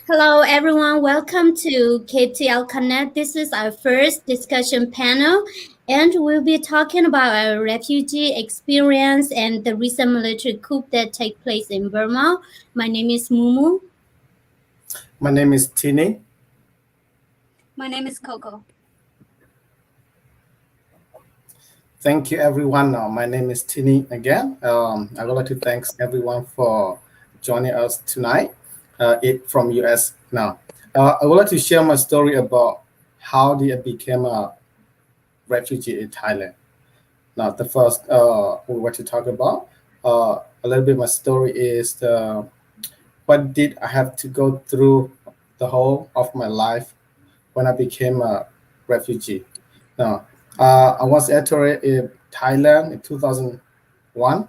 Hello, everyone. Welcome to KTL Connect. This is our first discussion panel, and we'll be talking about our refugee experience and the recent military coup that take place in Burma. My name is Mumu. My name is Tini. My name is Coco. Thank you, everyone. My name is Tini again. I would like to thank everyone for joining us tonight. It from US now. I would like to share my story about how I became a refugee in Thailand. Now, the first we want to talk about a little bit. My story is what did I have to go through the whole of my life when I became a refugee. Now, I was entered in Thailand in 2001.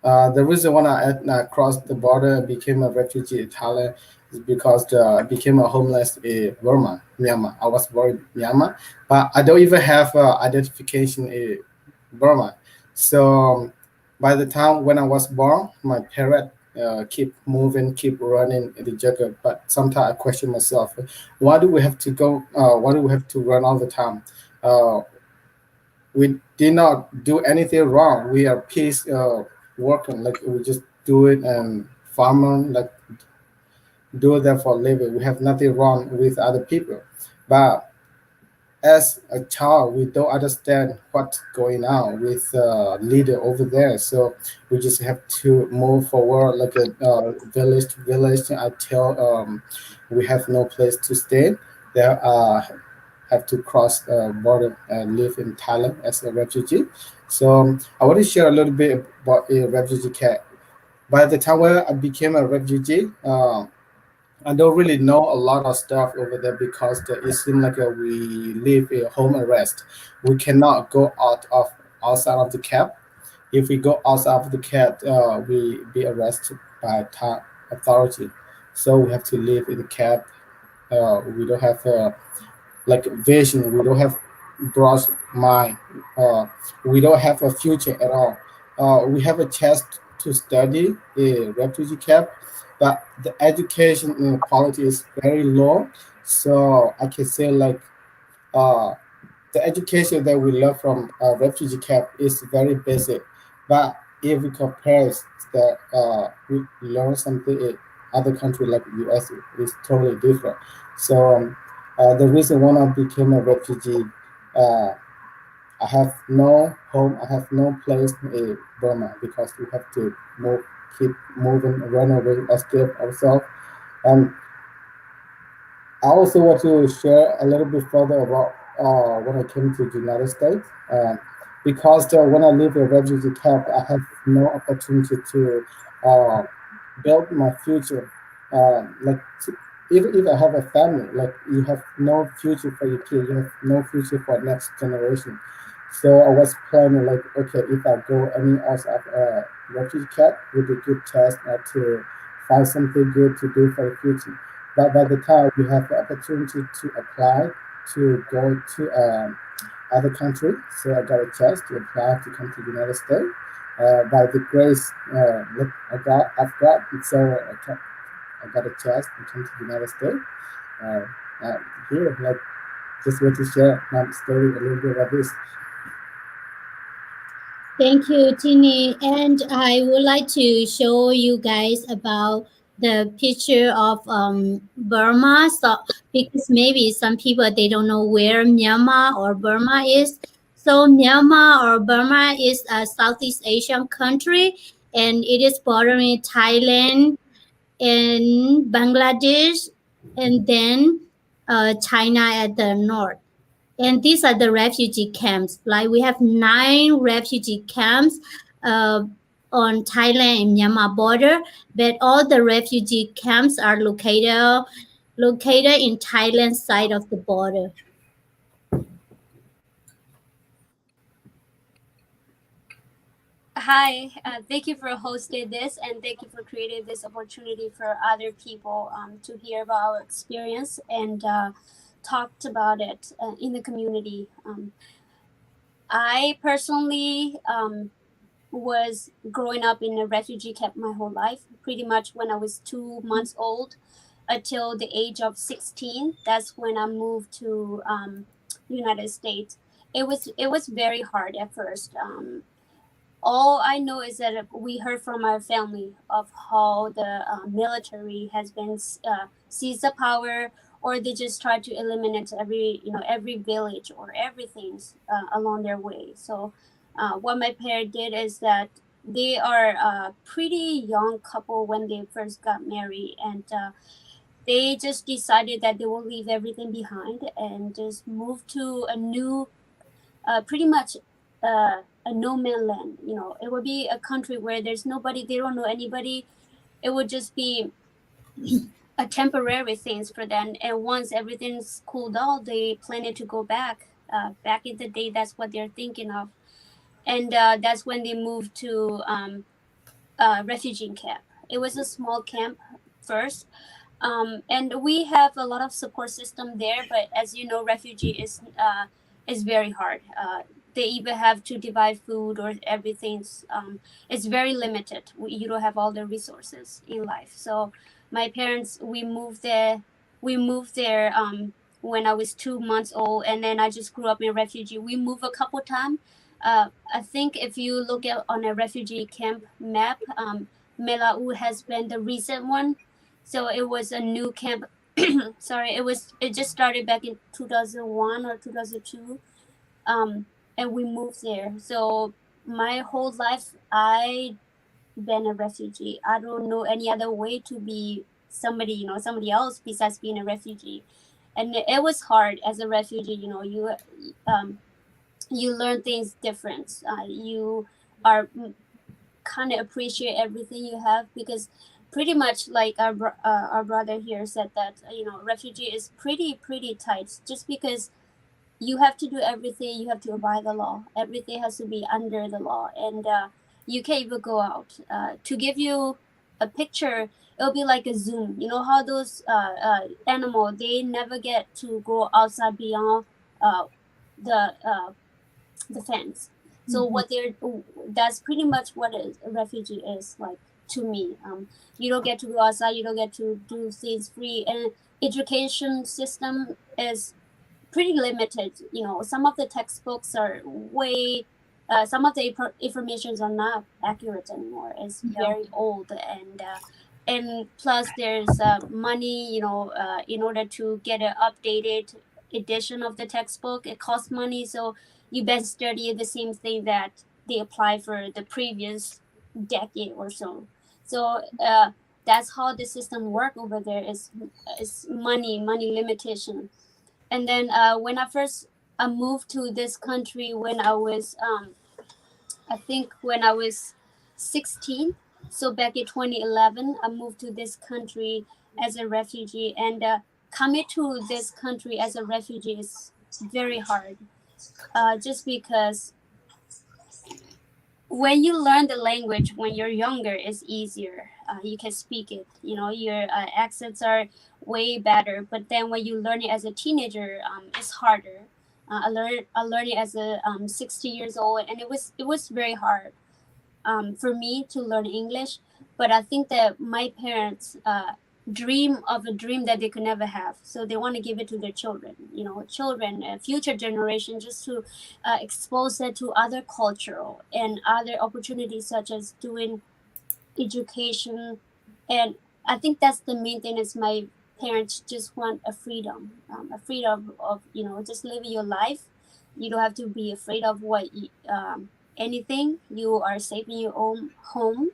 The reason why I crossed the border and became a refugee in Thailand is because I became a homeless in Burma, Myanmar. I was born in Myanmar, but I don't even have identification in Burma. So by the time when I was born, my parents keep moving, keep running in the jungle. But sometimes I question myself, why do we have to go? Why do we have to run all the time? Uh, we did not do anything wrong. We are peace working, like we just do it and farming, like do that for a living. We have nothing wrong with other people, but as a child, we don't understand what's going on with leader over there. So we just have to move forward like a village to village until we have no place to stay. There have to cross the border and live in Thailand as a refugee. So I want to share a little bit about a refugee camp. By the time when I became a refugee, I don't really know a lot of stuff over there because it seems like we live in home arrest. We cannot go outside of the camp. If we go outside of the camp, we be arrested by authority. So we have to live in the camp. We don't have like vision. We don't have broad mind. Uh, we don't have a future at all. We have a chance to study in refugee camp, but the education quality is very low. So I can say like uh, the education that we learn from refugee camp is very basic. But if we compare that we learn something in other country like US is totally different. So the reason why I became a refugee, uh, I have no home, I have no place in Burma because we have to move, keep moving, run away, escape ourselves. And I also want to share a little bit further about when I came to the United States. Because when I live in refugee camp, I have no opportunity to uh, build my future. Like if I have a family, like you have no future for your kid, you have no future for next generation. So I was planning like, okay, if I go any outside refugee camp, would be a good chance to find something good to do for the future. But by the time we have the opportunity to apply to go to other country, so I got a chance to apply to come to the United States. By the grace, look, I've got so I got a chance to come to the United States. Uh, Here, like, just want to share my story a little bit about this. Thank you, Tini. And I would like to show you guys about the picture of Burma. So because maybe some people they don't know where Myanmar or Burma is. So Myanmar or Burma is a Southeast Asian country, and it is bordering Thailand and Bangladesh, and then China at the north. And these are the refugee camps. Like we have 9 refugee camps uh, on Thailand and Myanmar border, but all the refugee camps are located in Thailand side of the border. Hi, thank you for hosting this and thank you for creating this opportunity for other people to hear about our experience and talked about it in the community. I personally was growing up in a refugee camp my whole life, pretty much when I was 2 months old. until the age of 16. That's when I moved to United States. It was very hard at first. All I know is that we heard from our family of how the military has been seized the power, or they just try to eliminate every village or everything along their way. So, what my parents did is that they are a pretty young couple when they first got married, and they just decided that they will leave everything behind and just move to a new, pretty much a no man land. It would be a country where there's nobody, they don't know anybody. It would just be a temporary things for them. And once everything's cooled down, they plan to go back. Back in the day, that's what they're thinking of. And that's when they moved to refugee camp. It was a small camp first. And we have a lot of support system there, but as you know, refugee is very hard. They even have to divide food or everything's. It's very limited. You don't have all the resources in life. So my parents, we moved there. We moved there when I was 2 months old, and then I just grew up in refugee. We moved a couple times. I think if you look at on a refugee camp map, Melau has been the recent one. So it was a new camp. Sorry, it just started back in 2001 or 2002, and we moved there. So my whole life I been a refugee. I don't know any other way to be somebody else besides being a refugee. And it was hard as a refugee. You learn things different. You are kind of appreciate everything you have, because pretty much like our brother here said that refugee is pretty tight, just because you have to do everything, you have to abide the law, everything has to be under the law, and you can't even go out. To give you a picture, it'll be like a zoom. You know how those animal, they never get to go outside beyond the fence. So what that's pretty much what a refugee is like to me. You don't get to go outside, you don't get to do things free, and education system is pretty limited. Some of the textbooks are way, some of the informations are not accurate anymore. It's very old, and plus there's money. In order to get an updated edition of the textbook, it costs money. So you best study the same thing that they apply for the previous decade or so. So that's how the system work over there. Is money limitation. And then when I first moved to this country when I was I think when I was 16. So back in 2011, I moved to this country as a refugee, and coming to this country as a refugee is very hard. Just because when you learn the language when you're younger, it's easier. You can speak it. Your accents are way better. But then when you learn it as a teenager, it's harder. I learned it as a 60 years old, and it was very hard for me to learn English. But I think that my parents dream of a dream that they could never have, so they want to give it to their children. Children, future generation, just to expose it to other cultural and other opportunities, such as doing education. And I think that's the main thing. Is my parents just want a freedom of just living your life. You don't have to be afraid of anything. You are safe in your own home.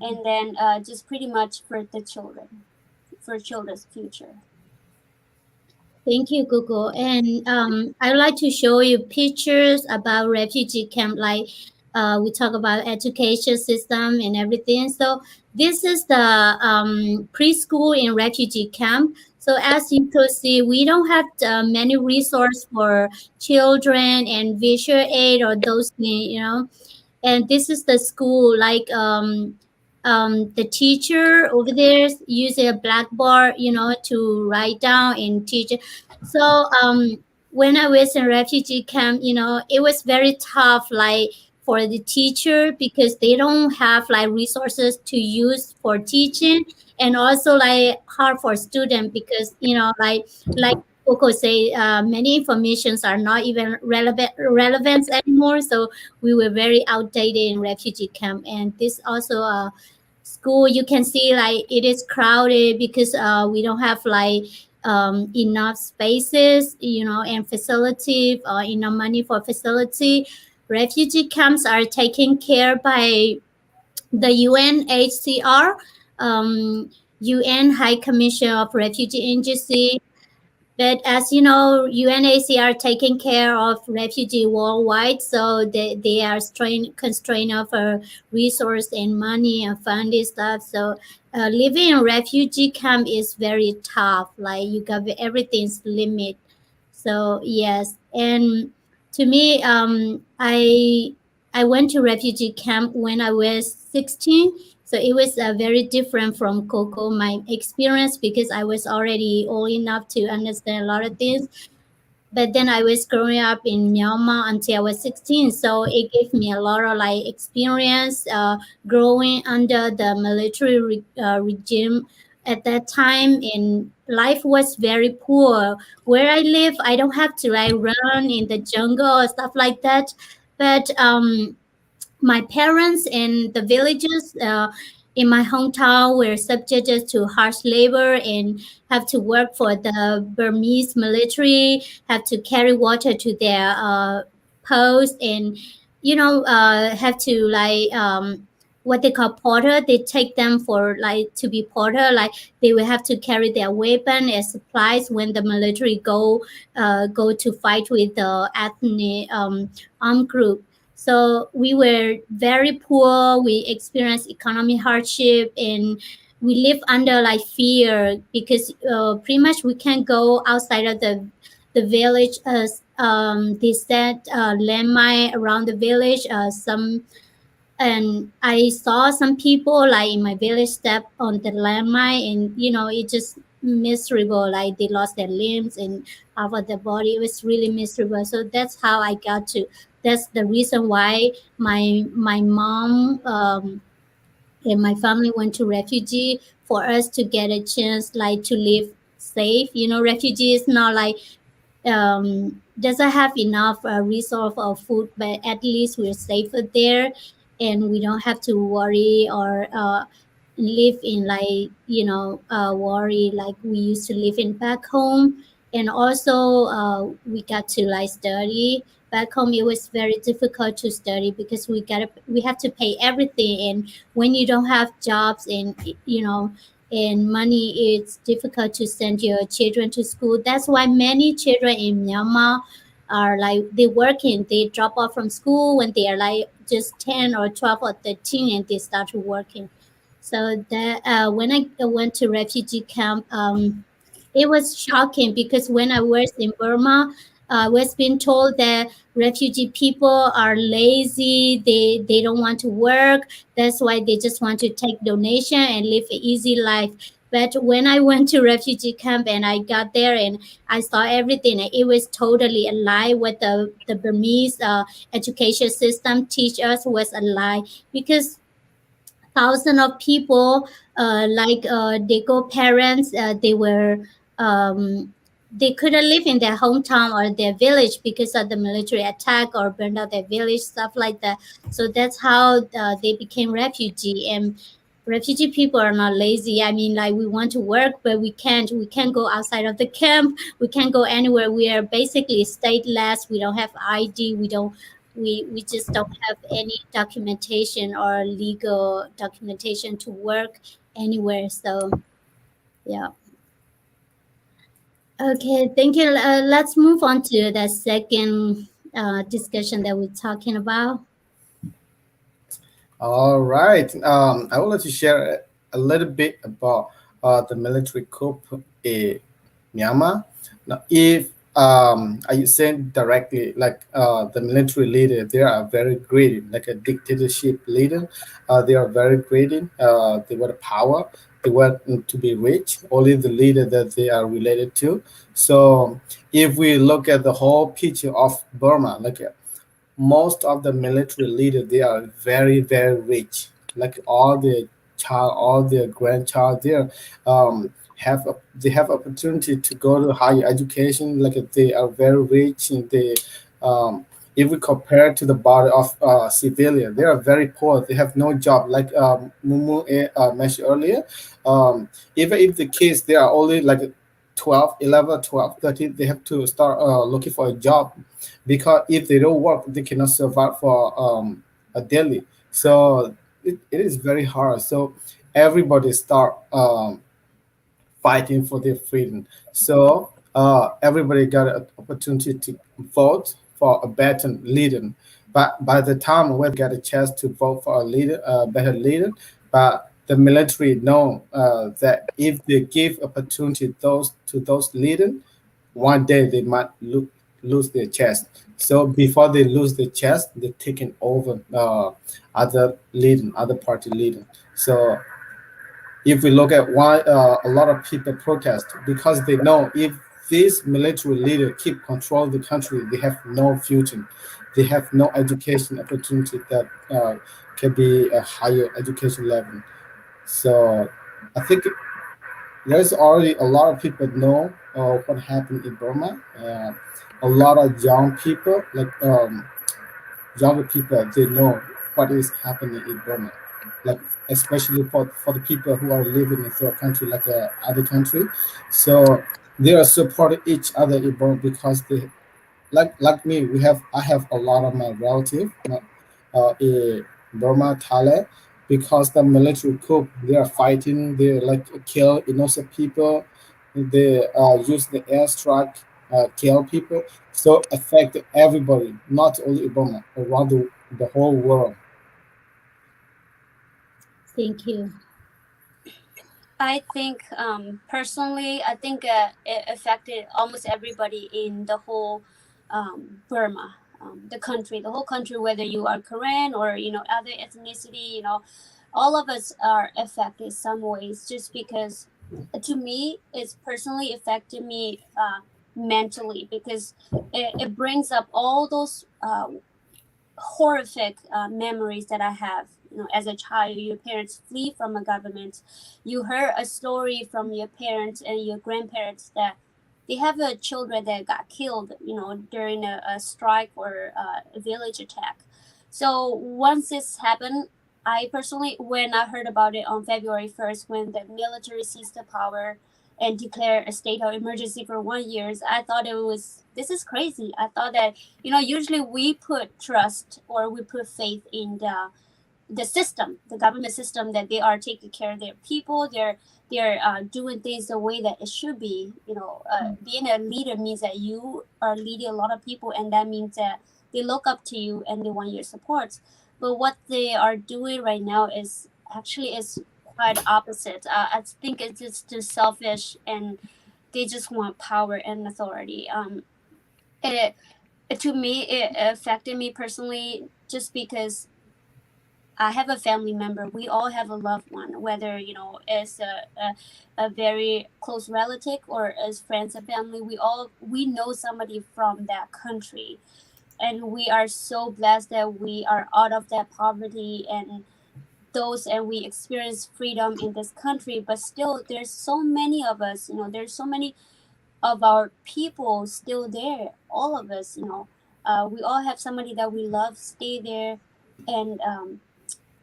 And then just pretty much for the children, for children's future. Thank you, Google. And I'd like to show you pictures about refugee camp. Like we talk about education system and everything. So this is the preschool in refugee camp. So as you could see, we don't have many resources for children and visual aid or those things. And this is the school. Like the teacher over there using a blackboard, to write down and teach. So when I was in refugee camp, it was very tough. Like for the teacher because they don't have like resources to use for teaching, and also like hard for student because like Coco say, many informations are not even relevant anymore. So we were very outdated in refugee camp, and this also school you can see like it is crowded because we don't have like enough spaces, and facility, enough money for facility. Refugee camps are taken care by the UNHCR, UN High Commission of Refugee Agency. But as you know, UNHCR taking care of refugee worldwide, so they are constrained of resource and money and funding stuff. So living in refugee camp is very tough. Like you got everything's limit. So yes, and to me, I went to refugee camp when I was 16. So it was very different from Coco, my experience, because I was already old enough to understand a lot of things. But then I was growing up in Myanmar until I was 16. So it gave me a lot of like experience growing under the military regime at that time. And life was very poor. Where I live, I don't have to like run in the jungle or stuff like that. But my parents in the villages in my hometown were subjected to harsh labor and have to work for the Burmese military, have to carry water to their post, and have to like what they call porter. They take them for like to be porter. Like they will have to carry their weapon as supplies when the military go to fight with the ethnic armed group. So we were very poor. We experienced economic hardship, and we live under like fear because pretty much we can't go outside of the village. They set landmine around the village. And I saw some people like in my village step on the landmine, and it just miserable. Like they lost their limbs and half of their body. It was really miserable. So that's how I got to. That's the reason why my mom and my family went to refugee, for us to get a chance like to live safe. Refugee is not like doesn't have enough resource or food, but at least we're safer there, and we don't have to worry or live in like worry like we used to live in back home. And also we got to like study back home. It was very difficult to study because we have to pay everything, and when you don't have jobs and and money, it's difficult to send your children to school. That's why many children in Myanmar are like they working. They drop off from school when they are like just 10 or 12 or 13, and they start working. So that when I went to refugee camp, it was shocking because when I was in Burma, I was being told that refugee people are lazy. They don't want to work. That's why they just want to take donation and live an easy life. But when I went to refugee camp and I got there and I saw everything, it was totally a lie. What the Burmese education system teach us was a lie, because thousands of people, like Dago parents, they couldn't live in their hometown or their village because of the military attack or burned out their village, stuff like that. So that's how they became refugee. And refugee people are not lazy. I mean, like we want to work, but we can't. We can't go outside of the camp. We can't go anywhere. We are basically stateless. We don't have ID. We just don't have any documentation or legal documentation to work anywhere. So yeah. Okay, thank you. Let's move on to the second discussion that we're talking about. All right. I would like to share a little bit about the military coup in Myanmar. Now, if are you saying directly, like the military leader, they are very greedy, like a dictatorship leader. They are very greedy. They want power. They want to be rich. Only the leader that they are related to. So, if we look at the whole picture of Burma, like most of the military leaders, they are very, very rich. Like all their grandchild, they have opportunity to go to higher education. Like they are very rich, and they if we compare to the body of civilian, they are very poor. They have no job. Like Mumu mentioned earlier, even if the kids they are only like 12, 11, 12, 13, they have to start looking for a job, because if they don't work, they cannot survive for a daily. So it is very hard. So everybody start fighting for their freedom. So everybody got an opportunity to vote for a better leader. But by the time we got a chance to vote for a leader, a better leader, but the military know that if they give opportunity those leaders, one day they might lose their chance. So before they lose their chance, they're taking over other party leader. So if we look at why a lot of people protest, because they know if this military leader keep control the country, they have no future, they have no education opportunity that can be a higher education level. So I think there's already a lot of people know what happened in Burma. A lot of young people, like younger people, they know what is happening in Burma, like especially for the people who are living in third country, like other country. So they are supporting each other in Burma, because they like me. I have a lot of my relatives in Burma, Thailand, because the military coup, they are fighting, they like kill innocent people, they use the airstrike, kill people, so affect everybody, not only in Burma, around the whole world. Thank you. I think personally, I think it affected almost everybody in the whole Burma, the whole country, whether you are Korean or other ethnicity, all of us are affected some ways. Just because, to me, it's personally affected me mentally, because it brings up all those horrific memories that I have. As a child, your parents flee from a government. You heard a story from your parents and your grandparents that they have a children that got killed, during a strike or a village attack. So once this happened, I personally, when I heard about it on February 1st, when the military seized the power and declared a state of emergency for 1 year, I thought this is crazy. I thought that, usually we put trust or we put faith in the system, the government system, that they are taking care of their people. They're doing things the way that it should be. Being a leader means that you are leading a lot of people, and that means that they look up to you and they want your support. But what they are doing right now is quite opposite. I think it's just too selfish, and they just want power and authority. It, to me, it affected me personally, just because I have a family member. We all have a loved one, whether as a very close relative or as friends and family. We know somebody from that country, and we are so blessed that we are out of that poverty and we experience freedom in this country. But still, there's so many of us. There's so many of our people still there. All of us. We all have somebody that we love stay there, and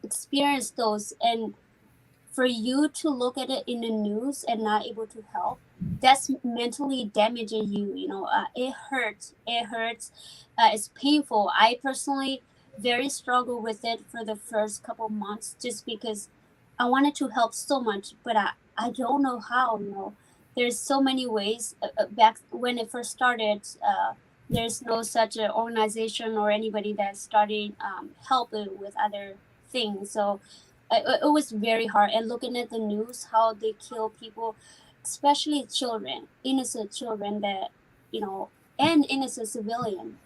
experience those. And for you to look at it in the news and not able to help, that's mentally damaging you. It hurts. It's painful. I personally very struggle with it for the first couple months, just because I wanted to help so much, but I don't know how. There's so many ways. Back when it first started, there's no such a organization or anybody that started helping with other things. So it was very hard. And looking at the news, how they kill people, especially children, innocent children, that and innocent civilian.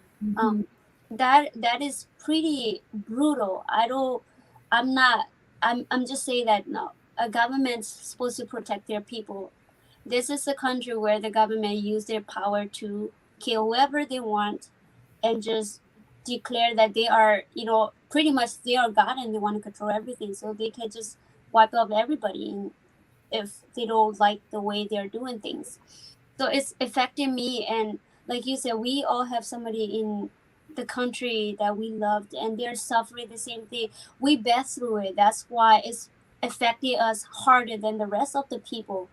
That is pretty brutal. I'm not. I'm just saying that, no, a government's supposed to protect their people. This is a country where the government use their power to kill whoever they want, and just declare that they are, pretty much they are God and they want to control everything. So they can just wipe out everybody if they don't like the way they're doing things. So it's affecting me. And like you said, we all have somebody in the country that we loved and they're suffering the same thing. We bet through it. That's why it's affecting us harder than the rest of the people.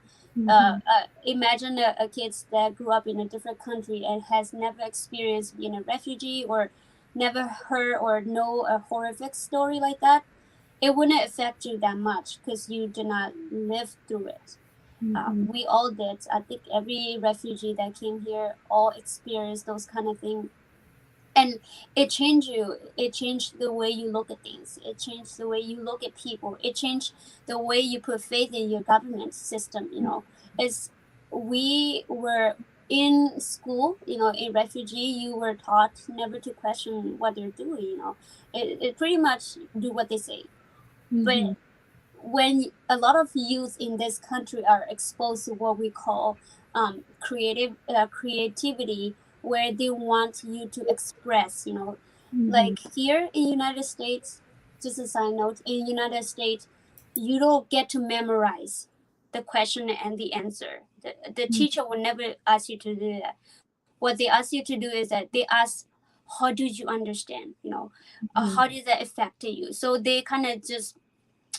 Imagine a kid that grew up in a different country and has never experienced being a refugee or never heard or know a horrific story like that. It wouldn't affect you that much because you did not live through it. We all did. I think every refugee that came here all experienced those kind of things. And it changed you. It changed the way you look at things. It changed the way you look at people. It changed the way you put faith in your government system. As we were in school, in refugee, you were taught never to question what they're doing. It pretty much do what they say. But when a lot of youth in this country are exposed to what we call creativity, where they want you to express, like here in United States, just a side note, in United States, you don't get to memorize the question and the answer. The teacher will never ask you to do that. What they ask you to do is that they ask, how did you understand? How did that affect you? So they kind of just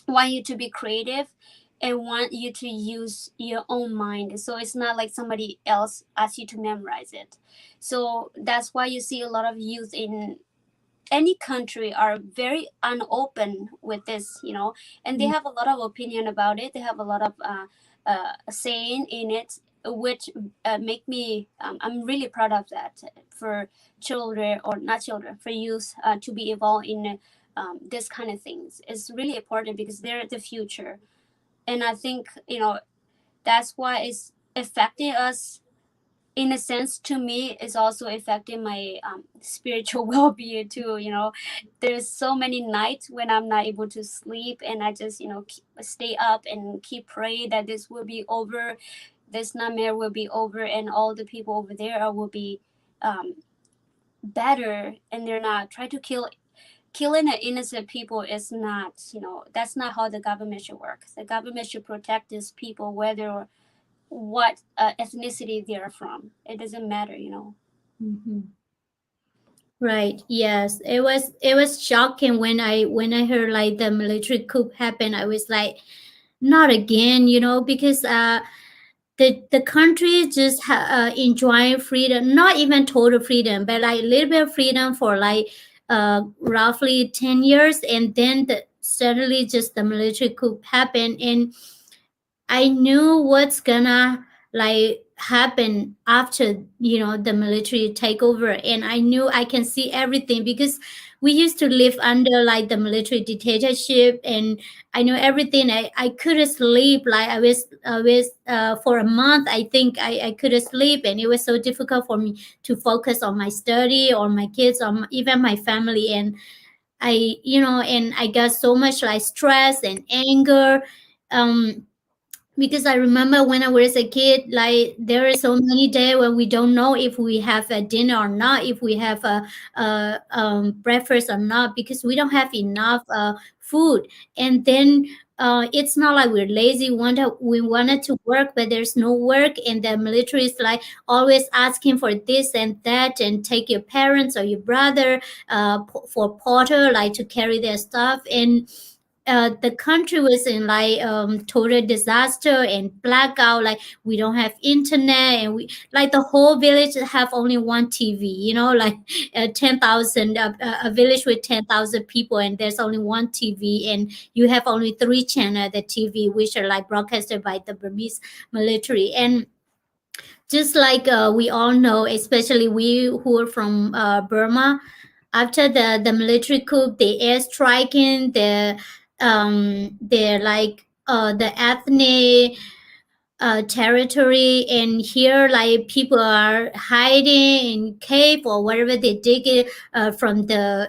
want you to be creative and want you to use your own mind. So it's not like somebody else asks you to memorize it. So that's why you see a lot of youth in any country are very unopen with this, and they have a lot of opinion about it. They have a lot of saying in it, which make me, I'm really proud of that for children, or not children, for youth to be involved in this kind of things. Is really important because they're the future. And I think, that's why it's affecting us in a sense. To me, it's also affecting my spiritual well-being too. There's so many nights when I'm not able to sleep and I just stay up and keep praying that this will be over, this nightmare will be over, and all the people over there will be better, and they're not trying to killing the innocent people. Is not, that's not how the government should work. The government should protect these people, whether what ethnicity they're from. It doesn't matter. Right. Yes. It was shocking when I heard like the military coup happened. I was like, not again, because the country just enjoying freedom, not even total freedom, but like a little bit of freedom for like roughly 10 years, and then suddenly just the military coup happened, and I knew what's gonna like happen after the military takeover, and I knew I can see everything because we used to live under like the military dictatorship, and I knew everything. I couldn't sleep. Like I was for a month. I think I couldn't sleep, and it was so difficult for me to focus on my study or my kids or even my family. And I got so much like stress and anger. Um because I remember when I was a kid, like there are so many days when we don't know if we have a dinner or not, if we have a breakfast or not, because we don't have enough food. And then it's not like we're lazy. We wanted to work, but there's no work, and the military is like always asking for this and that, and take your parents or your brother for porter, like to carry their stuff. And the country was in like total disaster and blackout. Like we don't have internet, and we like the whole village have only one TV. Like 10,000, a village with 10,000 people, and there's only one TV, and you have only three channels the TV, which are like broadcasted by the Burmese military. And just like we all know, especially we who are from Burma, after the military coup, the airstriking, the like the ethnic territory, and here like people are hiding in cave or wherever they dig it from they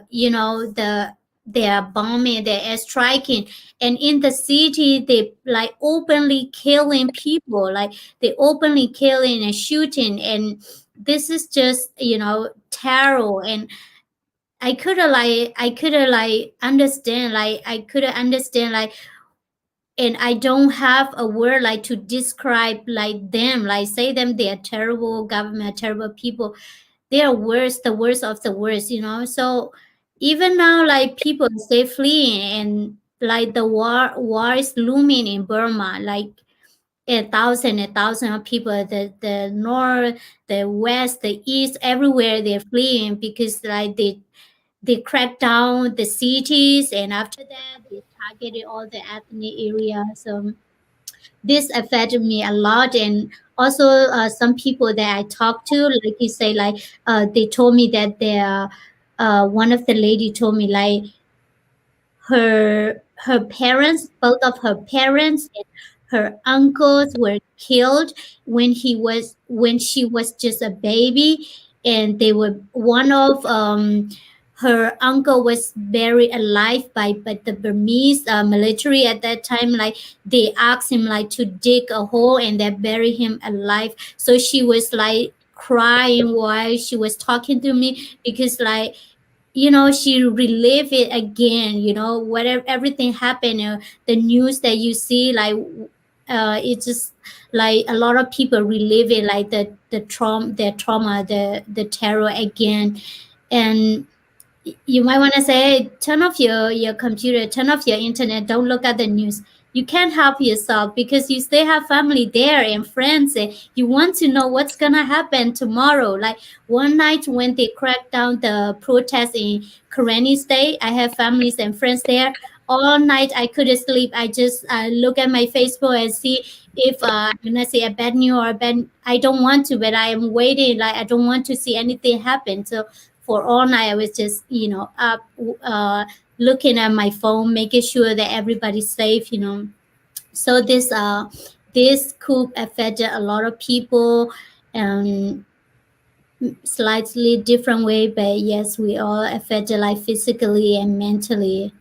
are bombing, they are striking. And in the city they like openly killing people, like they openly killing and shooting. And this is just terror. And I couldn't like understand, like I couldn't understand, like, and I don't have a word like to describe like them, like say them they are terrible government, terrible people. They are worse, the worst of the worst, you know. So even now, like people stay fleeing, and like the war is looming in Burma, like a thousand of people, the north, the west, the east, everywhere they're fleeing because like they cracked down the cities, and after that they targeted all the ethnic areas. So this affected me a lot. And also some people that I talked to, like you say, like they told me that they're one of the lady told me like her parents, both of her parents and her uncles were killed when she was just a baby. And they were one of her uncle was buried alive by the Burmese military at that time. Like they asked him like to dig a hole and they bury him alive. So she was like crying while she was talking to me, because like, you know, she relive it again, you know, whatever everything happened, the news that you see, like it's just like a lot of people relive it, like the trauma, the terror again. And you might want to say, turn off your computer, turn off your internet, don't look at the news. You can't help yourself because you still have family there and friends, and you want to know what's gonna happen tomorrow. Like one night when they cracked down the protest in Karenni State, I have families and friends there. All night I couldn't sleep. I just look at my Facebook and see if I'm gonna see a bad news or a bad. I don't want to, but I am waiting. Like I don't want to see anything happen. So for all night I was just, you know, up looking at my phone, making sure that everybody's safe, you know. So this coup affected a lot of people, um slightly different way, but yes, we all affected like physically and mentally.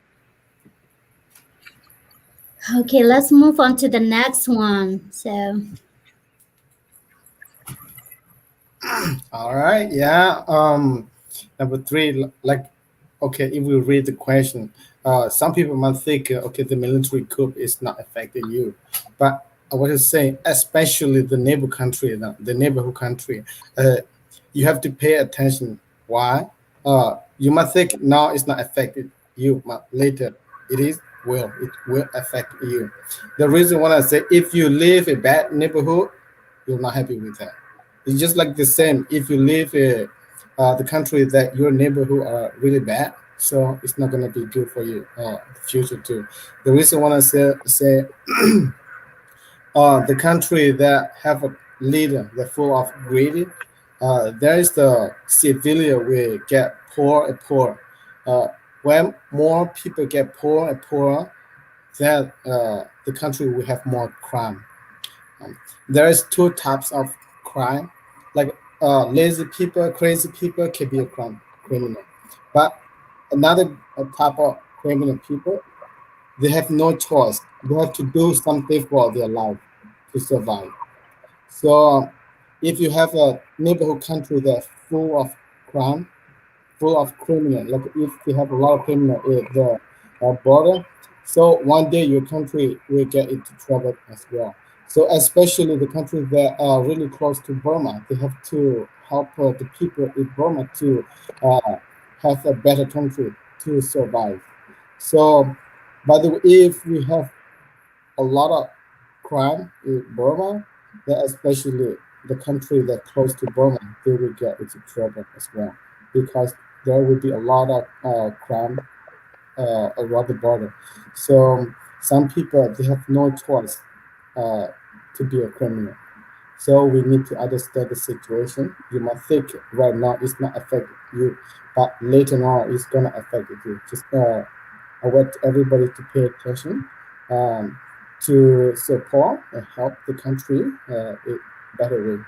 Okay, let's move on to the next one. So All right. Yeah. Number three, like, okay, if we read the question, some people might think, okay, the military coup is not affecting you, but I was just saying, especially the neighbor country, the neighborhood country, uh, you have to pay attention. Why? You might think now it's not affected you, but later it will affect you. The reason why I say, if you live a bad neighborhood, you're not happy with that. It's just like the same. If you live in the country that your neighborhood are really bad, so it's not gonna be good for you the future too. The reason why I say the country that have a leader that full of greedy, there is the civilian will get poor and poor. Uh, when more people get poor and poorer, then the country will have more crime. Um, there is two types of crime, like lazy people, crazy people can be a criminal, but another type of criminal people, they have no choice. They have to do something for their life to survive. So if you have a neighborhood country that's full of crime, full of criminal, like if you have a lot of criminal at the border, so one day your country will get into trouble as well. So especially the countries that are really close to Burma, they have to help the people in Burma to uh, have a better country to survive. So, by the way, if we have a lot of crime in Burma, then especially the country that close to Burma, they will get into trouble as well, because there will be a lot of crime around the border. So some people they have no choice uh, to be a criminal. So we need to understand the situation. You might think right now it's not affecting you, but later on it's gonna affect you. Just I want everybody to pay attention, um, to support and help the country in better way.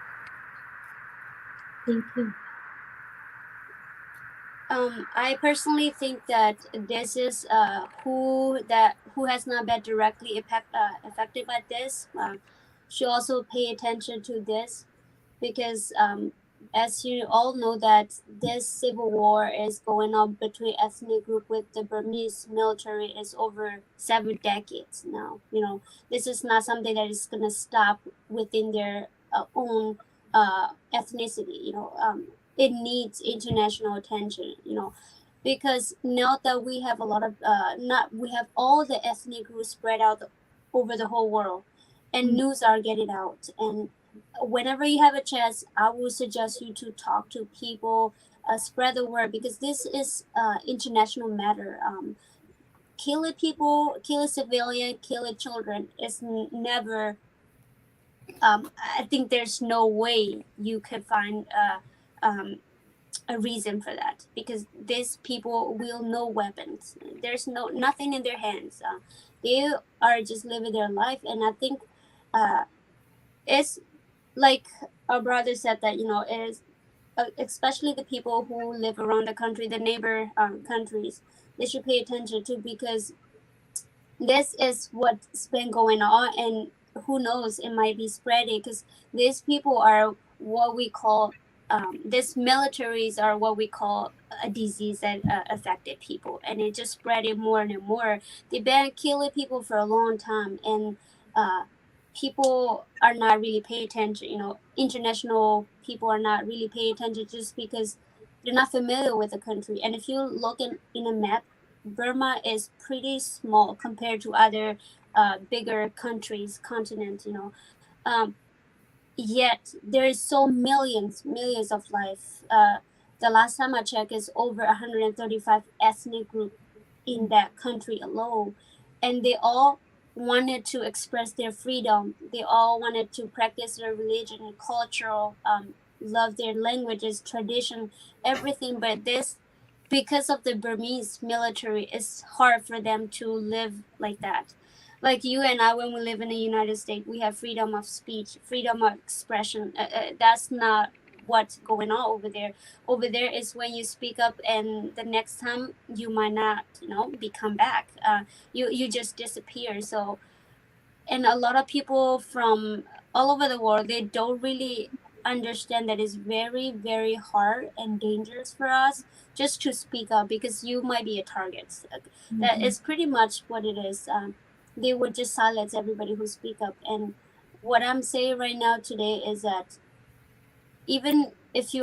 thank you. I personally think that this is who has not been directly affected by this should also pay attention to this, because as you all know that this civil war is going on between ethnic group with the Burmese military is over 7 decades now. This is not something that is going to stop within their own ethnicity. It needs international attention. Because now that we have a lot of not we have all the ethnic groups spread out over the whole world, and news are getting out. And whenever you have a chance, I would suggest you to talk to people, spread the word, because this is international matter. Killing people, killing civilian, killing children is never. I think there's no way you could find a reason for that, because these people will no weapons. There's nothing in their hands. They are just living their life, and I think it's like our brother said that is especially the people who live around the country, the neighbor countries, they should pay attention to, because this is what's been going on, and who knows, it might be spreading, because these people are what we call these militaries are what we call a disease that affected people, and it just spreading more and more. They've been killing people for a long time, and people are not really paying attention. International people are not really paying attention just because they're not familiar with the country. And if you look in a map, Burma is pretty small compared to other bigger countries, continents. Yet there is so millions of life. The last time I checked, is over 135 ethnic groups in that country alone, and they all wanted to express their freedom. They all wanted to practice their religion, cultural, love their languages, tradition, everything. But this, because of the Burmese military, it's hard for them to live like that. Like you and I, when we live in the United States, we have freedom of speech, freedom of expression. That's not what's going on over there. Over there is when you speak up, and the next time you might not, come back. You just disappear. So, and a lot of people from all over the world, they don't really understand that it's very, very hard and dangerous for us just to speak up, because you might be a target. That is pretty much what it is. They would just silence everybody who speak up. And what I'm saying right now today is that even if you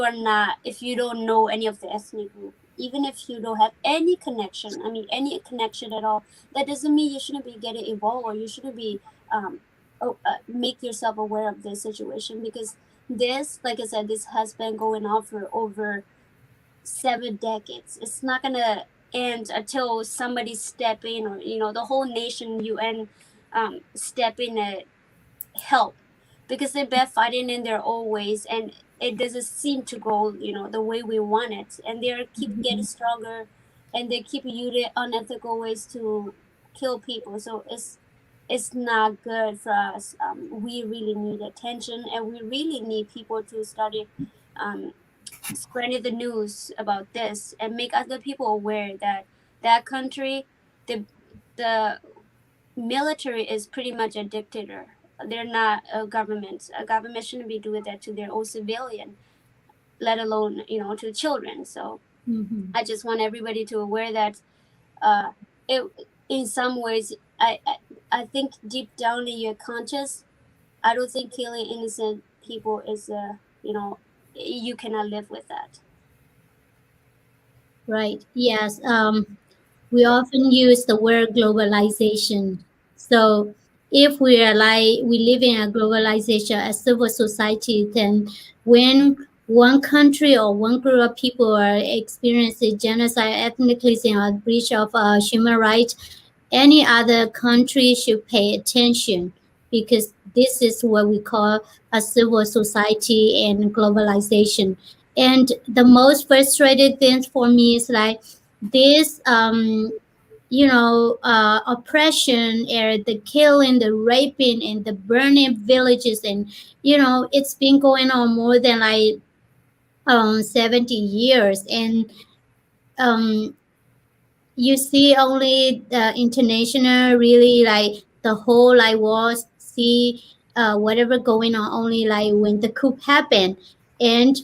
don't know any of the ethnic group, even if you don't have any connection, any connection at all, that doesn't mean you shouldn't be getting involved, or you shouldn't be make yourself aware of this situation, because this, like I said, this has been going on for over 7 decades. It's not gonna end until somebody step in, or the whole nation, UN, step in and help, because they've been fighting in their own ways, and it doesn't seem to go the way we want it, and they keep getting stronger, and they keep using unethical ways to kill people. So it's not good for us. We really need attention, and we really need people to start spreading the news about this, and make other people aware that that country, the military is pretty much a dictator. They're not a government. A government shouldn't be doing that to their own civilian, let alone to children. So I just want everybody to aware that it, in some ways, I think deep down in your conscious, I don't think killing innocent people is you cannot live with that. Right. Yes. We often use the word globalization. So if we live in a globalization, a civil society, then when one country or one group of people are experiencing genocide, ethnic cleansing, or breach of human rights, any other country should pay attention, because this is what we call a civil society and globalization. And the most frustrating thing for me is like this oppression, and the killing, the raping, and the burning villages, and it's been going on more than like 70 years. And um you see only the international, really, like the whole like world see whatever going on only like when the coup happened. And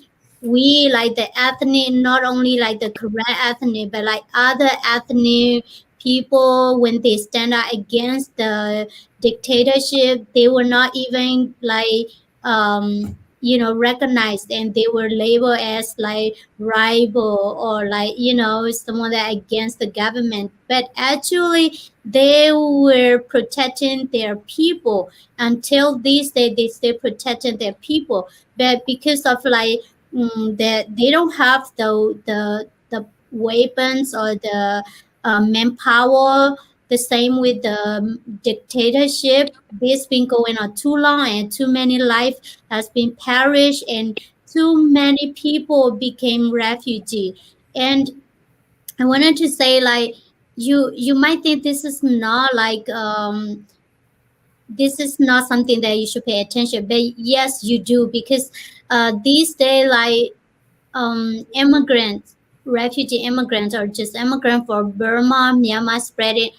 we like the ethnic, not only like the Korean ethnic, but like other ethnic people, when they stand out against the dictatorship, they were not even like recognized, and they were labeled as like rival, or like someone that against the government. But actually they were protecting their people. Until this day they still protecting their people. But because of like that they don't have the weapons or the manpower. The same with the dictatorship. This been going on too long, and too many life has been perished, and too many people became refugee. And I wanted to say, like, you might think this is not like this is not something that you should pay attention, but yes you do, because these days, like, immigrants, refugee immigrants, or just immigrant for Burma, Myanmar, spreading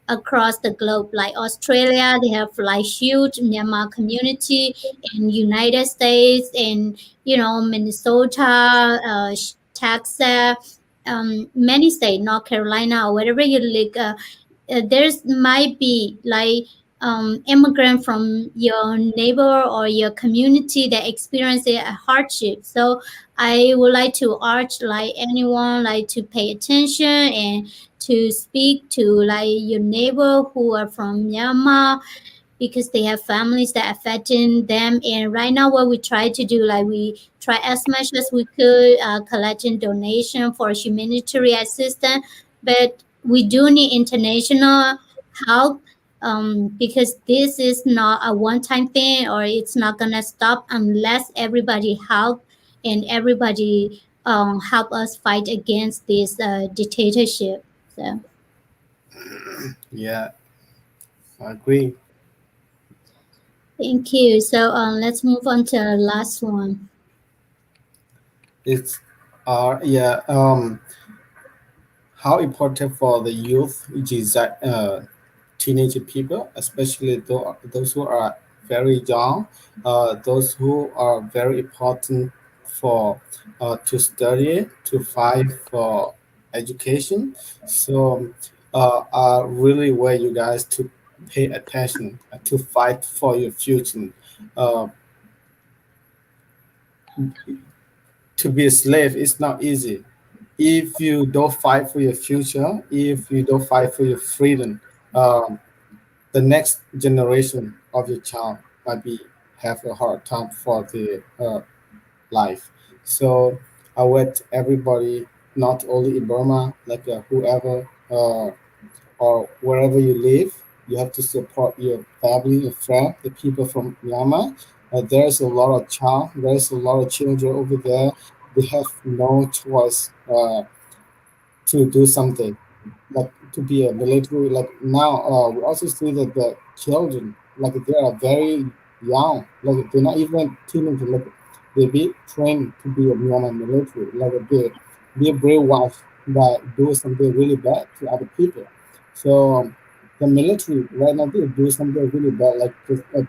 across the globe. Like Australia, they have like huge Myanmar community. In United States, and Minnesota, Texas, many states, North Carolina, or wherever you live. There's might be like immigrant from your neighbor or your community that experience a hardship. So I would like to urge like anyone like to pay attention and to speak to like your neighbor who are from Myanmar, because they have families that affecting them. And right now what we try to do, like, we try as much as we could collecting donation for humanitarian assistance. But we do need international help, because this is not a one-time thing, or it's not gonna stop unless everybody help, and everybody help us fight against this dictatorship. So Yeah, I agree. thank you. So let's move on to the last one. It's yeah. How important for the youth, which is teenage people, especially those who are very young, those who are very important for to study, to fight for education. So, really where you guys to pay attention to fight for your future. Uh, to be a slave is not easy. If you don't fight for your future, if you don't fight for your freedom, um, the next generation of your child might be have a hard time for the life. So I want everybody, not only in Burma, like whoever or wherever you live, you have to support your family, your friend, the people from Myanmar. There's a lot of child, there's a lot of children over there. They have no choice to do something, like to be a military. Like now, we also see that the children, like they are very young, like they're not even teenagers, like they be trained to be a Myanmar military, like they be brainwashed by doing something really bad to other people. So the military right now they do something really bad, like just a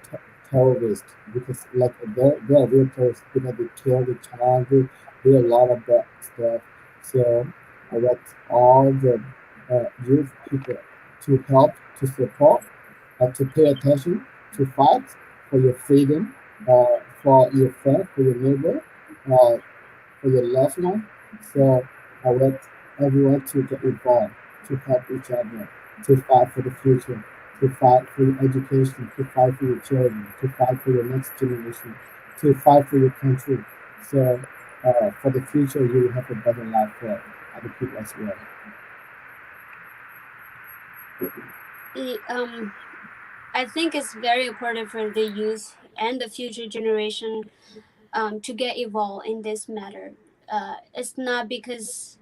terrorist, because like they're real terrorists because they kill the child, they do a lot of bad stuff. So I want all the youth people to help, to support, to pay attention, to fight for your freedom, for your friend, for your neighbor, uh, for your loved one. So I want everyone to get involved, to help each other, to fight for the future, to fight for your education, to fight for your children, to fight for your next generation, to fight for your country. So for the future, you will have a better life for other people as well. Um, I think it's very important for the youth and the future generation to get involved in this matter. It's not because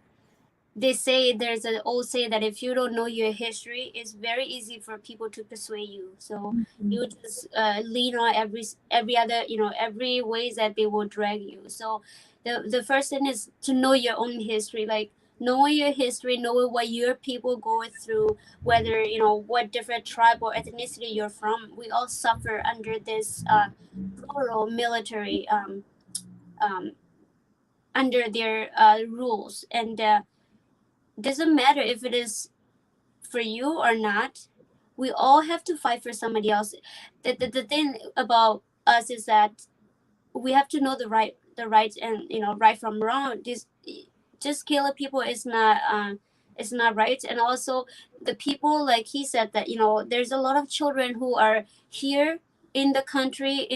they say there's an old say that if you don't know your history, it's very easy for people to persuade you. So you just lean on every other, every ways that they will drag you. So the first thing is to know your own history, like knowing your history, knowing what your people go through, whether what different tribe or ethnicity you're from. We all suffer under this brutal military um, under their rules, and doesn't matter if it is for you or not. We all have to fight for somebody else. The thing about us is that we have to know the right, and right from wrong. This just killing people is not right. And also the people, like he said, that there's a lot of children who are here in the country,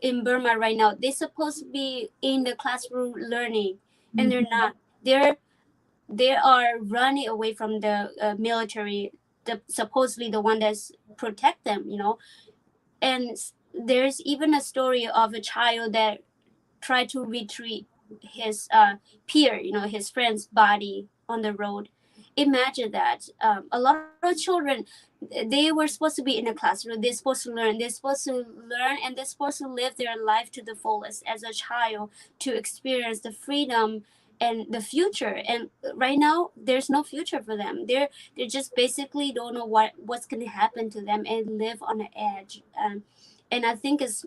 in Burma right now. They're supposed to be in the classroom learning, and they're not. They are running away from the military, the supposedly the one that's protect them, and there's even a story of a child that tried to retrieve his peer, his friend's body on the road. Imagine that. A lot of children, they were supposed to be in a classroom. They're supposed to learn. They're supposed to learn, and they're supposed to live their life to the fullest as a child, to experience the freedom and the future. And right now, there's no future for them. They just basically don't know what's going to happen to them, and live on the edge. And I think it's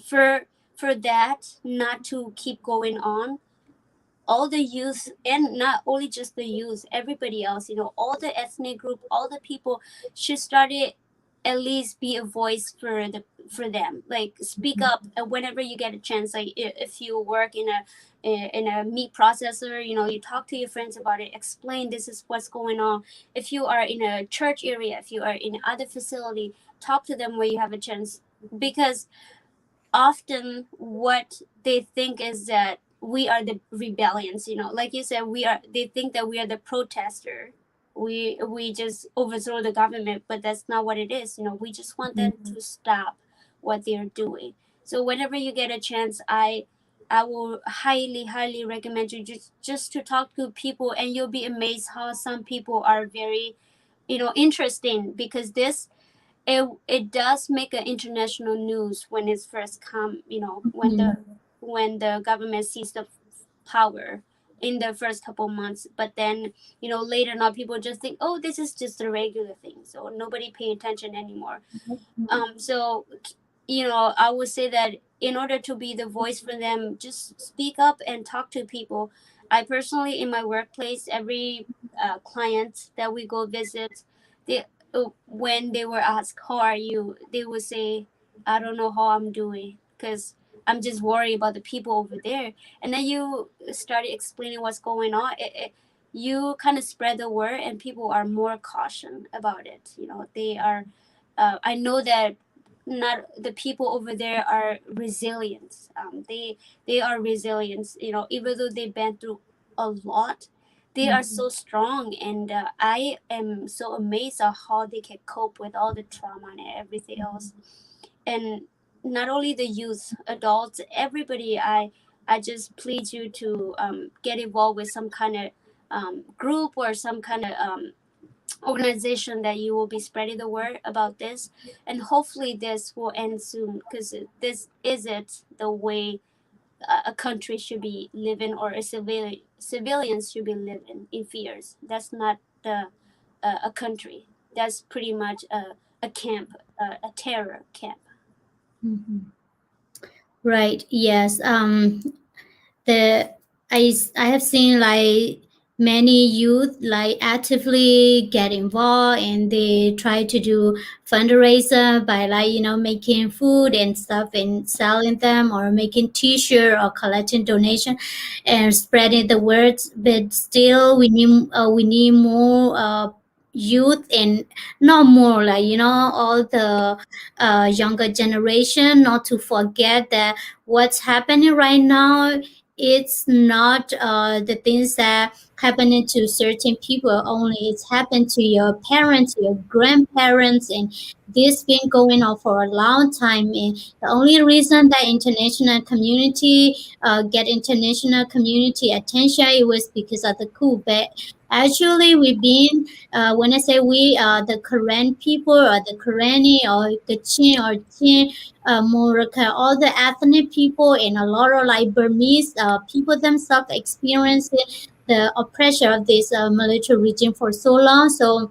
for that not to keep going on. All the youth, and not only just the youth, everybody else, all the ethnic group, all the people should start it, at least be a voice for them. Like, speak up whenever you get a chance. Like, if you work in a meat processor, you talk to your friends about it, explain this is what's going on. If you are in a church area, if you are in other facility, talk to them where you have a chance. Because often what they think is that we are the rebellions, like you said, they think that we are the protester. We just overthrow the government, but that's not what it is. We just want them to stop what they're doing. So whenever you get a chance, I will highly recommend you just to talk to people, and you'll be amazed how some people are very interesting. Because it does make an international news when it's first come, when the government sees the power in the first couple months. But then later on, people just think, oh, this is just a regular thing, so nobody pay attention anymore. So I would say that in order to be the voice for them, just speak up and talk to people. I personally, in my workplace, every client that we go visit, they when they were asked, how are you, they would say, I don't know how I'm doing, because I'm just worried about the people over there. And then you started explaining what's going on. You kind of spread the word, and people are more caution about it. They are. I know that not the people over there are resilient. They are resilient. Even though they've been through a lot, they are so strong. And I am so amazed at how they can cope with all the trauma and everything else. And not only the youth, adults, everybody, I just plead you to get involved with some kind of group or some kind of organization that you will be spreading the word about this. And hopefully this will end soon, because this isn't the way a country should be living, or civilians should be living in fears. That's not a country. That's pretty much a camp, a terror camp. Right. Yes. The I have seen like many youth like actively get involved, and they try to do fundraiser by making food and stuff and selling them, or making t-shirt, or collecting donation and spreading the words. But still we need more youth, and not more like all the younger generation, not to forget that what's happening right now, it's not the things that happening to certain people only. It's happened to your parents, your grandparents, and this been going on for a long time. And the only reason that international community get international community attention, it was because of the coup. But actually, we've been when I say we, the Karen people, or the Kareni, or Kachin, or Chin, Morocco, all the ethnic people, and a lot of like Burmese people themselves experiencing the oppression of this military regime for so long. So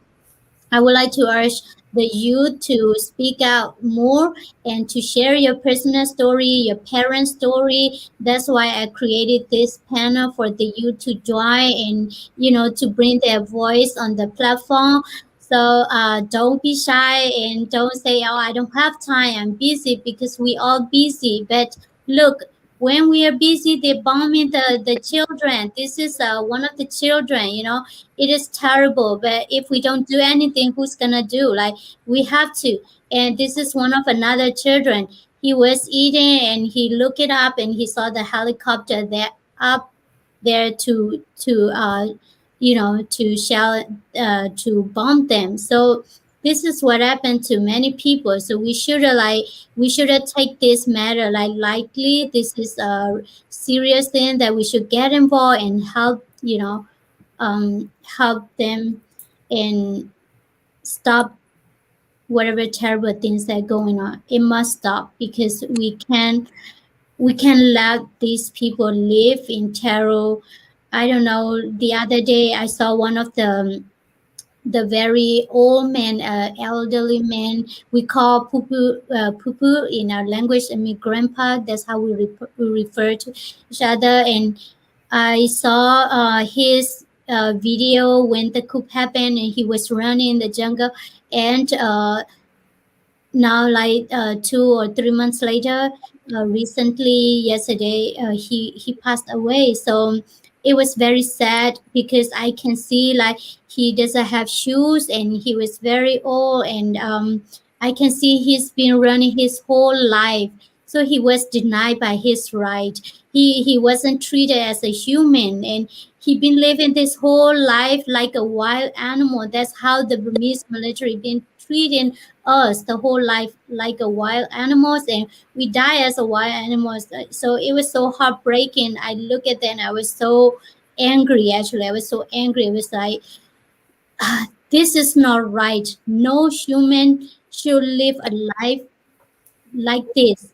I would like to urge the youth to speak out more and to share your personal story, your parents' story. That's why I created this panel for the youth to join and to bring their voice on the platform. So don't be shy and don't say, "Oh, I don't have time. I'm busy," because we all busy. But look, when we are busy, they bombing the children. This is one of the children. It is terrible. But if we don't do anything, who's gonna do? Like, we have to. And this is one of another children. He was eating and he looked it up and he saw the helicopter there up there to shell to bomb them. So this is what happened to many people. So we should take this matter like lightly. This is a serious thing that we should get involved and help help them and stop whatever terrible things that are going on. It must stop because we can let these people live in terror. I don't know. The other day, I saw one of the very old man, elderly man. We call pupu, pupu in our language. I mean, grandpa. That's how we refer to each other. And I saw his video when the coup happened, and he was running in the jungle. And now, like 2 or 3 months later, recently yesterday, he passed away. So it was very sad because I can see like he doesn't have shoes and he was very old. And I can see he's been running his whole life, so he was denied by his right. He wasn't treated as a human, and he been living this whole life like a wild animal. That's how the Burmese military been treating us the whole life, like a wild animals, and we die as a wild animals. So it was so heartbreaking. I look at that and I was so angry. Actually, I was so angry. It was like, this is not right. No human should live a life like this.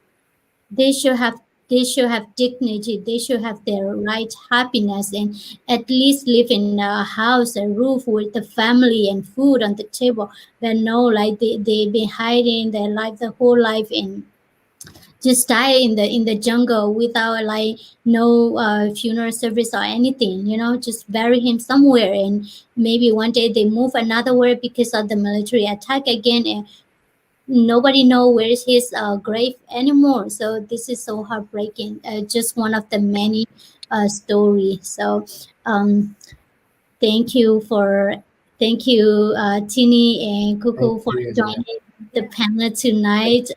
They should have dignity. They should have their right happiness, and at least live in a house, a roof with the family and food on the table. But no, like they've been hiding their life the whole life and just die in the jungle without like no funeral service or anything. Just bury him somewhere, and maybe one day they move another where because of the military attack again, and nobody know where is his grave anymore. So this is so heartbreaking. Just one of the many story. So thank you Tini and Thank Kuku for you. joining the panel tonight.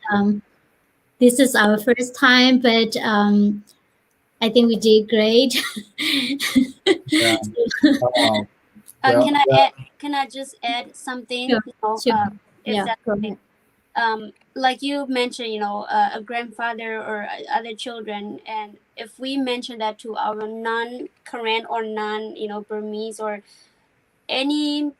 This is our first time, but I think we did great. Yeah. Well, Can I just add something? Sure, sure. If Yeah, that's go okay. ahead. Like you mentioned, a grandfather or other children, and if we mention that to our non-Korean or Burmese or any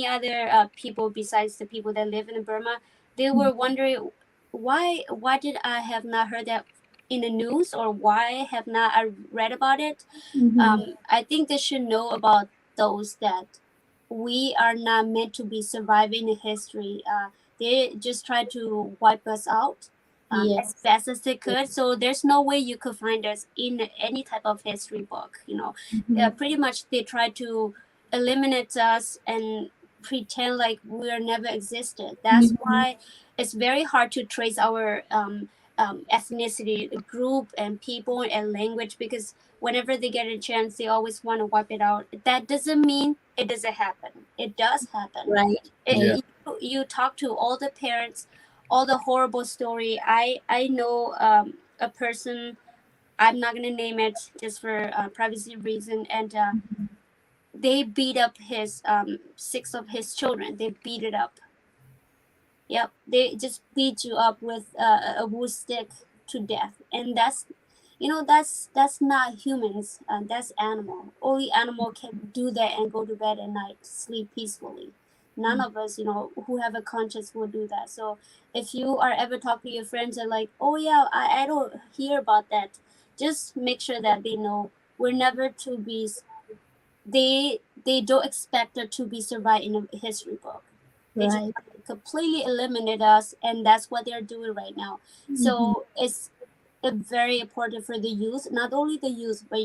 other people besides the people that live in Burma, they were wondering why did I have not heard that in the news, or why have not I read about it. Mhm. I think they should know about those that we are not meant to be surviving in history. They just try to wipe us out as Yes. best as they could. So there's no way you could find us in any type of history book. Mhm. Pretty much they try to eliminate us and pretend like we're never existed. That's Mhm. why it's very hard to trace our ethnicity, group, and people and language, because whenever they get a chance, they always want to wipe it out. That doesn't mean it doesn't happen. It does happen. Right. yeah. You talk to all the parents, all the horrible story. I know a person. I'm not gonna name it just for privacy reason, and they beat up his 6 of his children. They beat it up. Yep, they just beat you up with a wood stick to death, and that's not humans. That's animal. Only animal can do that and go to bed at night, sleep peacefully. None of us, who have a conscience, will do that. So if you are ever talking to your friends and like, oh yeah, I don't hear about that, just make sure that they know we're never to be. They don't expect it to be survived in a history book. They just Right. completely eliminate us, and that's what they're doing right now. So it's very important for the youth, not only the youth, but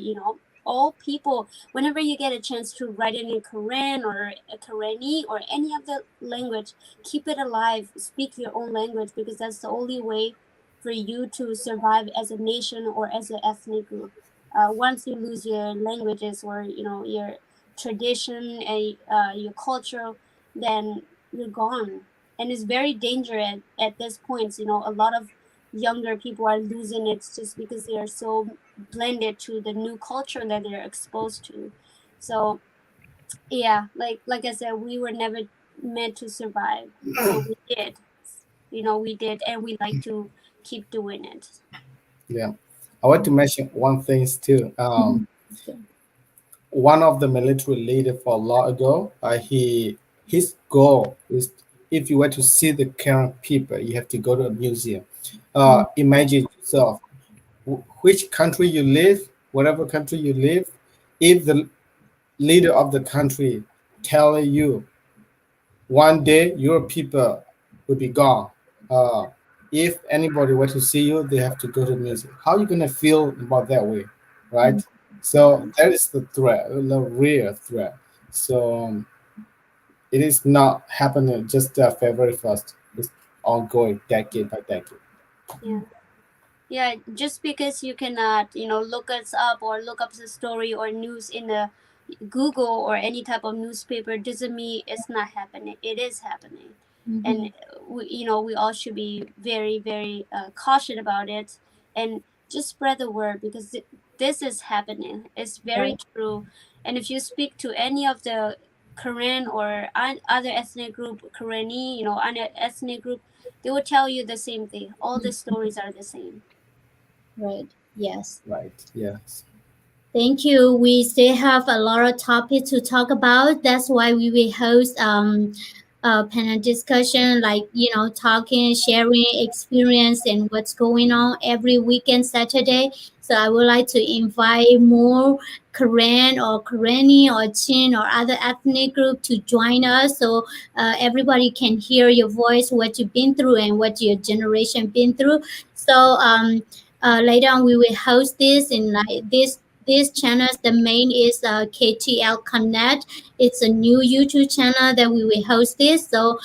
all people. Whenever you get a chance to write it in Korean or a Kareni or any of the language, keep it alive. Speak your own language, because that's the only way for you to survive as a nation or as an ethnic group. Once you lose your languages or your tradition and your culture, then you're gone. And it's very dangerous at this point. A lot of younger people are losing it just because they are so blended to the new culture that they're exposed to. So yeah, like I said, we were never meant to survive, but we did. We did, and we like to keep doing it. Yeah, I want to mention one thing too. One of the military leader for a while ago, his goal is, if you were to see the current people, you have to go to a museum. Imagine yourself, which country you live, whatever country you live, if the leader of the country tell you one day your people will be gone. If anybody were to see you, they have to go to music. How are you gonna feel about that way, right? So that is the threat, the real threat. So it is not happening just February 1st. It's ongoing decade by decade. Yeah, just because you cannot look us up or look up the story or news in the Google or any type of newspaper doesn't mean it's not happening. It is happening. And we all should be very, very cautious about it, and just spread the word, because this is happening. It's very true. And if you speak to any of the Korean or other ethnic group, Koreani, other ethnic group, they will tell you the same thing. All the stories are the same. Right. Yes. Right. Yes. Thank you. We still have a lot of topics to talk about. That's why we will host a panel discussion, like talking, sharing experience and what's going on every weekend Saturday. So I would like to invite more Korean or Karenni or Chin or other ethnic group to join us, so everybody can hear your voice, what you've been through and what your generation been through. So later on we will host this in like these channels. The main is KTL Connect. It's a new YouTube channel that we will host this. So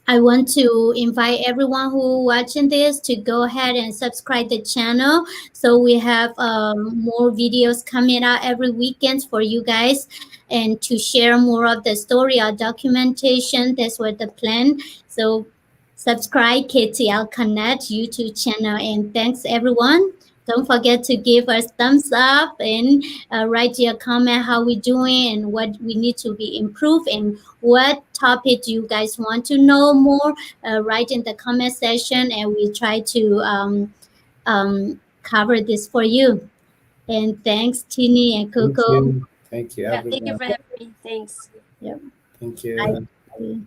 I want to invite everyone who watching this to go ahead and subscribe the channel. So we have more videos coming out every weekend for you guys, and to share more of the story or documentation. That's what the plan. So subscribe KTL Connect YouTube channel, and thanks everyone. Don't forget to give us thumbs up and write your comment how we doing and what we need to be improved, and what topic you guys want to know more. Write in the comment section, and we try to cover this for you. And thanks, Tini and Thank Coco. you. Thank you, Yeah, thank you everyone. for having me. Thanks. Yep. Thank you. Bye.